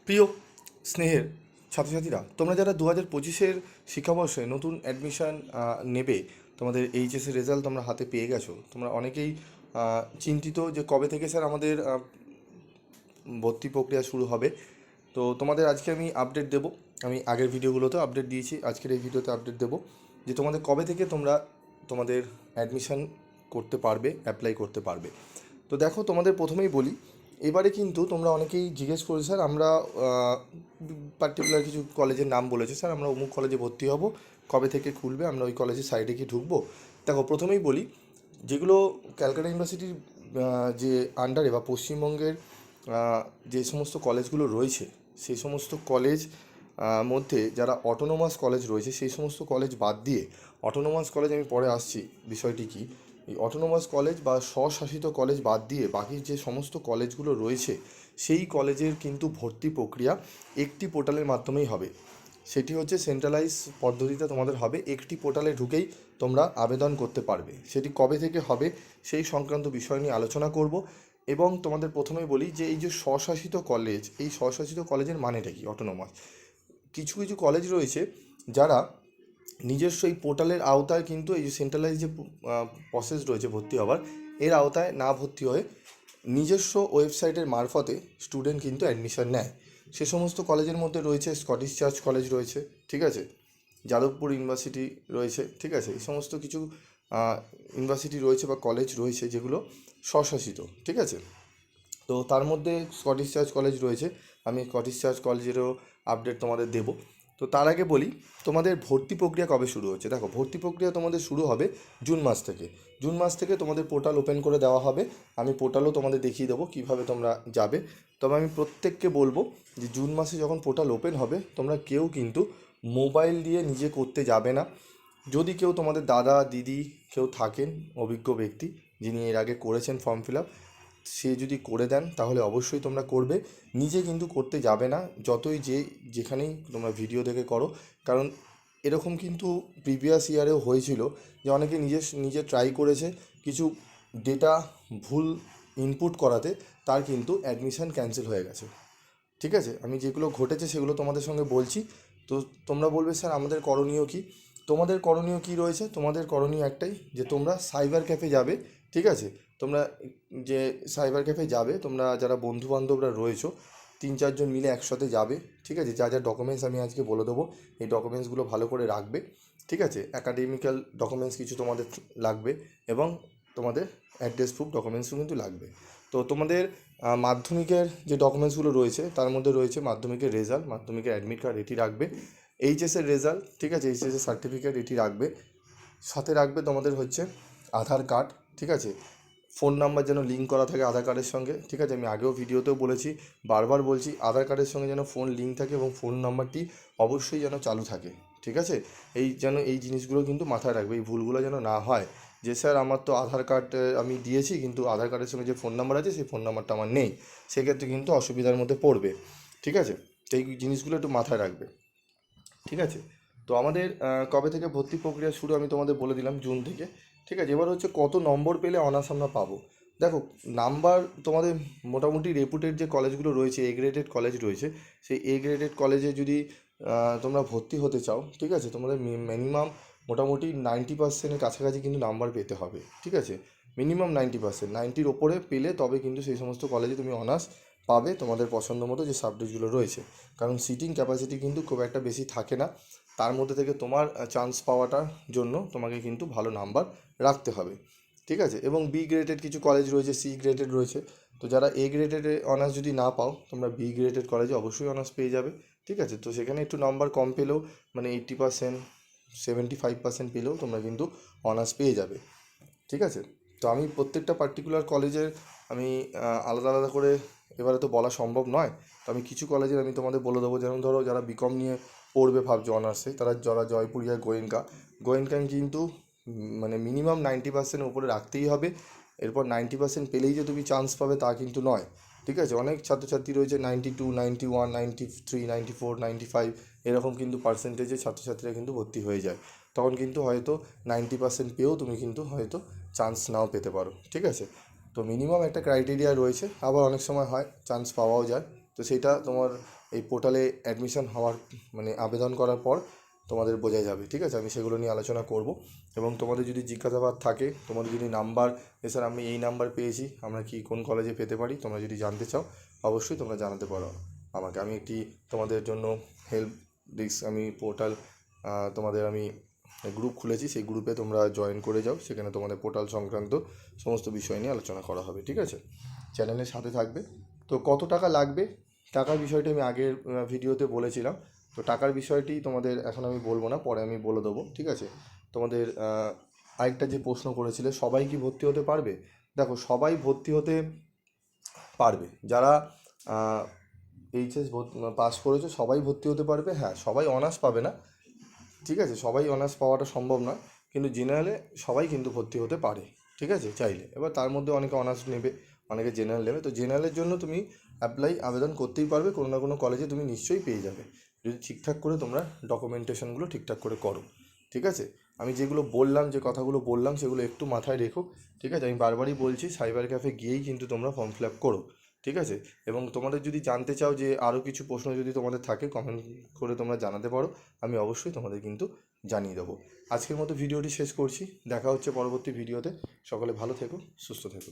প্রিয় স্নেহের ছাত্রছাত্রীরা, তোমরা যারা 2025-এর শিক্ষাবর্ষে নতুন অ্যাডমিশান নেবে, তোমাদের এইচএসের রেজাল্ট তোমরা হাতে পেয়ে গেছো। তোমরা অনেকেই চিন্তিত যে কবে থেকে স্যার আমাদের ভর্তি প্রক্রিয়া শুরু হবে। তো তোমাদের আজকে আমি আপডেট দেবো। আমি আগের ভিডিওগুলোতেও আপডেট দিয়েছি, আজকের এই ভিডিওতে আপডেট দেবো যে তোমাদের কবে থেকে তোমরা তোমাদের অ্যাডমিশান করতে পারবে, অ্যাপ্লাই করতে পারবে। তো দেখো, তোমাদের প্রথমেই বলি, এবারে কিন্তু তোমরা অনেকেই জিজ্ঞেস করেছো স্যার আমরা পার্টিকুলার কিছু কলেজের নাম বলেছে, স্যার আমরা অমুক কলেজে ভর্তি হব, কবে থেকে খুলবে, আমরা ওই কলেজের সাইডে কি ঢুকবো। দেখো, প্রথমেই বলি, যেগুলো ক্যালকাটা ইউনিভার্সিটির যে আন্ডারে বা পশ্চিমবঙ্গের যে সমস্ত কলেজগুলো রয়েছে, সেই সমস্ত কলেজ মধ্যে যারা অটোনোমাস কলেজ রয়েছে, সেই সমস্ত কলেজ বাদ দিয়ে, অটোনোমাস কলেজ আমি পরে আসছি বিষয়টি কী, এই অটোনোমাস কলেজ বা স্বশাসিত কলেজ বাদ দিয়ে বাকি যে সমস্ত কলেজগুলো রয়েছে, সেই কলেজের কিন্তু ভর্তি প্রক্রিয়া একটি পোর্টালের মাধ্যমেই হবে। সেটি হচ্ছে সেন্ট্রালাইজ পদ্ধতিতে তোমাদের হবে, একটি পোর্টালে ঢুকেই তোমরা আবেদন করতে পারবে। সেটি কবে থেকে হবে সেই সংক্রান্ত বিষয় নিয়ে আলোচনা করব। এবং তোমাদের প্রথমেই বলি যে এই যে স্বশাসিত কলেজ, এই স্বশাসিত কলেজের মানেটা কি। অটোনোমাস কিছু কিছু কলেজ রয়েছে যারা নিজস্ব এই পোর্টালের আওতায় কিন্তু এই যে সেন্ট্রালাইজ যে প্রসেস রয়েছে ভর্তি হওয়ার, এর আওতায় না ভর্তি হয়ে নিজস্ব ওয়েবসাইটের মারফতে স্টুডেন্ট কিন্তু অ্যাডমিশন নেয়। সে সমস্ত কলেজের মধ্যে রয়েছে স্কটিশ চার্চ কলেজ রয়েছে, ঠিক আছে, যাদবপুর ইউনিভার্সিটি রয়েছে, ঠিক আছে, এই সমস্ত কিছু ইউনিভার্সিটি রয়েছে বা কলেজ রয়েছে যেগুলো স্বশাসিত, ঠিক আছে। তো তার মধ্যে স্কটিশ চার্চ কলেজ রয়েছে, আমি স্কটিশ চার্চ কলেজেরও আপডেট তোমাদের দেবো। তো তার আগে বলি, তোমাদের ভর্তি প্রক্রিয়া কবে শুরু হচ্ছে। দেখো, ভর্তি প্রক্রিয়া তোমাদের শুরু হবে জুন মাস থেকে। জুন মাস থেকে তোমাদের পোর্টাল ওপেন করে দেওয়া হবে। আমি পোর্টালও তোমাদের দেখিয়ে দেবো কীভাবে তোমরা যাবে। তবে আমি প্রত্যেককে বলবো যে জুন মাসে যখন পোর্টাল ওপেন হবে, তোমরা কেউ কিন্তু মোবাইল দিয়ে নিজে করতে যাবে না। যদি কেউ তোমাদের দাদা দিদি কেউ থাকেন অভিজ্ঞ ব্যক্তি যিনি এর আগে করেছেন ফর্ম ফিল আপ, সে যদি করে দেন তাহলে অবশ্যই তোমরা করবে। নিজে কিন্তু করতে যাবে না, যতই যেখানেই তোমরা ভিডিও দেখে করো। কারণ এরকম কিন্তু প্রিভিয়াস ইয়ারেও হয়েছিল যে অনেকে নিজে ট্রাই করেছে, কিছু ডেটা ভুল ইনপুট করাতে তার কিন্তু অ্যাডমিশান ক্যান্সেল হয়ে গেছে, ঠিক আছে। আমি যেগুলো ঘটেছে সেগুলো তোমাদের সঙ্গে বলছি। তো তোমরা বলবে স্যার আমাদের করণীয় কী। তোমাদের করণীয় কী রয়েছে, তোমাদের করণীয় একটাই, যে তোমরা সাইবার ক্যাফে যাবে, ঠিক আছে। তোমরা যে সাইবার ক্যাফে যাবে, তোমরা যারা বন্ধুবান্ধবরা রয়েছো 3-4 জন মিলে একসাথে যাবে, ঠিক আছে। যা যা ডকুমেন্টস আমি আজকে বলে দেবো, এই ডকুমেন্টসগুলো ভালো করে রাখবে, ঠিক আছে। অ্যাকাডেমিক্যাল ডকুমেন্টস কিছু তোমাদের লাগবে এবং তোমাদের অ্যাড্রেস প্রুফ ডকুমেন্টসও কিন্তু লাগবে। তো তোমাদের মাধ্যমিকের যে ডকুমেন্টসগুলো রয়েছে তার মধ্যে রয়েছে মাধ্যমিকের রেজাল্ট, মাধ্যমিকের অ্যাডমিট কার্ড, এটি রাখবে। এইচএসের রেজাল্ট, ঠিক আছে, এইচএসের সার্টিফিকেট, এটি রাখবে। সাথে রাখবে তোমাদের হচ্ছে আধার কার্ড, ঠিক আছে। ফোন নাম্বার যেন লিঙ্ক করা থাকে আধার কার্ডের সঙ্গে, ঠিক আছে। আমি আগেও ভিডিওতেও বলেছি, বারবার বলছি, আধার কার্ডের সঙ্গে যেন ফোন লিঙ্ক থাকে এবং ফোন নাম্বারটি অবশ্যই যেন চালু থাকে, ঠিক আছে। এই জিনিসগুলো কিন্তু মাথায় রাখবে, এই ভুলগুলো যেন না হয় যে স্যার আমার তো আধার কার্ড আমি দিয়েছি কিন্তু আধার কার্ডের সঙ্গে যে ফোন নাম্বার আছে সেই ফোন নাম্বারটা আমার নেই, সেক্ষেত্রে কিন্তু অসুবিধার মধ্যে পড়বে, ঠিক আছে। তো এই জিনিসগুলো একটু মাথায় রাখবে, ঠিক আছে। তো আমাদের কবে থেকে ভর্তি প্রক্রিয়া শুরু আমি তোমাদের বলে দিলাম, জুন থেকে, ঠিক আছে। এবার হচ্ছে কত নম্বর পেলে অনার্স আমরা পাবো। দেখো, নাম্বার তোমাদের মোটামুটি রেপুটেড যে কলেজগুলো রয়েছে, এ গ্রেডেড কলেজ রয়েছে, সেই এ গ্রেডেড কলেজে যদি তোমরা ভর্তি হতে চাও, ঠিক আছে, তোমাদের মিনিমাম মোটামুটি 90%-এর কাছাকাছি কিন্তু নাম্বার পেতে হবে, ঠিক আছে। মিনিমাম 90%, 90-র ওপরে পেলে তবে কিন্তু সেই সমস্ত কলেজে তুমি অনার্স পাবে তোমাদের পছন্দ মতো যে সাবজেক্টগুলো রয়েছে। কারণ সিটিং ক্যাপাসিটি কিন্তু খুব একটা বেশি থাকে না, তার মধ্যে থেকে তোমার চান্স পাওয়াটার জন্য তোমাকে কিন্তু ভালো নাম্বার রাখতে হবে, ঠিক আছে। এবং বি গ্রেডেড কিছু কলেজ রয়েছে, সি গ্রেডেড রয়েছে। তো যারা এ গ্রেডেডে অনার্স যদি না পাও, তোমরা বি গ্রেডেড কলেজে অবশ্যই অনার্স পেয়ে যাবে, ঠিক আছে। তো সেখানে একটু নাম্বার কম পেলেও, মানে 80%, 75% পেলেও তোমরা কিন্তু অনার্স পেয়ে যাবে, ঠিক আছে। তো আমি প্রত্যেকটা পার্টিকুলার কলেজের আমি আলাদা আলাদা করে এবারে তো বলা সম্ভব নয়। তো আমি কিছু কলেজের আমি তোমাদের বলে দেবো, যেমন ধরো যারা বিকম নিয়ে পড়বে ভাবছো অনার্সে, তারা যারা জয়পুরিয়া, গোয়েঙ্কা কিন্তু মানে মিনিমাম 90% উপরে রাখতেই হবে। এরপর 90% পেলেই যে তুমি চান্স পাবে তা কিন্তু নয়, ঠিক আছে। অনেক ছাত্রছাত্রী রয়েছে 92, 91, 93, 94, 95 এরকম কিন্তু পার্সেন্টেজে ছাত্রছাত্রীরা কিন্তু ভর্তি হয়ে যায়। তখন কিন্তু হয়তো 90% পেয়েও তুমি কিন্তু হয়তো চান্স নাও পেতে পারো, ঠিক আছে। তো মিনিমাম একটা ক্রাইটেরিয়া রয়েছে, আবার অনেক সময় হয় চান্স পাওয়াও যায়। তো সেটা তোমার এই পোর্টালে অ্যাডমিশন হওয়ার মানে আবেদন করার পর তোমাদের বোঝা যাবে, ঠিক আছে? আমি সেগুলো নিয়ে আলোচনা করব। এবং তোমাদের যদি জিজ্ঞাসাবাদ থাকে, তোমাদের যদি নাম্বার, স্যার আমি এই নাম্বার পেয়েছি, আমরা কি কোন কলেজে পেতে পারি, তোমরা যদি জানতে চাও অবশ্যই তোমরা জানাতে পারো আমাকে। আমি একটি তোমাদের জন্য হেল্প ডেস্ক, আমি পোর্টাল তোমাদের আমি গ্রুপ খুলেছি, সেই গ্রুপে তোমরা জয়েন করে যাও, সেখানে তোমাদের পোর্টাল সংক্রান্ত সমস্ত বিষয় নিয়ে আলোচনা করা হবে, ঠিক আছে? চ্যানেলের সাথে থাকবে। তো কত টাকা লাগবে, টাকার বিষয়টি আমি আগের ভিডিওতে বলেছিলাম। তো টাকার বিষয়টি তোমাদের এখন আমি বলবো না, পরে আমি বলে দেবো, ঠিক আছে? তোমাদের আরেকটা যে প্রশ্ন করেছিলে, সবাই কি ভর্তি হতে পারবে? দেখো, সবাই ভর্তি হতে পারবে। যারা এইচএস পাস করেছো সবাই ভর্তি হতে পারবে। হ্যাঁ, সবাই অনার্স পাবে না, ঠিক আছে? সবাই অনার্স পাওয়াটা সম্ভব না, কিন্তু জেনারেলে সবাই কিন্তু ভর্তি হতে পারে, ঠিক আছে, চাইলে। এবার তার মধ্যে অনেকে অনার্স নেবে, অনেকে জেনারেল নেবে। তো জেনারেলের জন্য তুমি আবেদন করতেই পারবে, কোনো না কোনো কলেজে তুমি নিশ্চয়ই পেয়ে যাবে, যদি ঠিকঠাক করে তোমরা ডকুমেন্টেশনগুলো ঠিকঠাক করে করো, ঠিক আছে? আমি যেগুলো বললাম, যে কথাগুলো বললাম, সেগুলো একটু মাথায় রেখো, ঠিক আছে? আমি বারবারই বলছি, সাইবার ক্যাফে গিয়েই কিন্তু তোমরা ফর্ম ফিল আপ করো, ঠিক আছে? এবং তোমাদের যদি জানতে চাও যে আরও কিছু প্রশ্ন যদি তোমাদের থাকে, কমেন্ট করে তোমরা জানাতে পারো, আমি অবশ্যই তোমাদের কিন্তু জানিয়ে দেবো। আজকের মতো ভিডিওটি শেষ করছি, দেখা হচ্ছে পরবর্তী ভিডিওতে। সকলে ভালো থেকো, সুস্থ থেকো।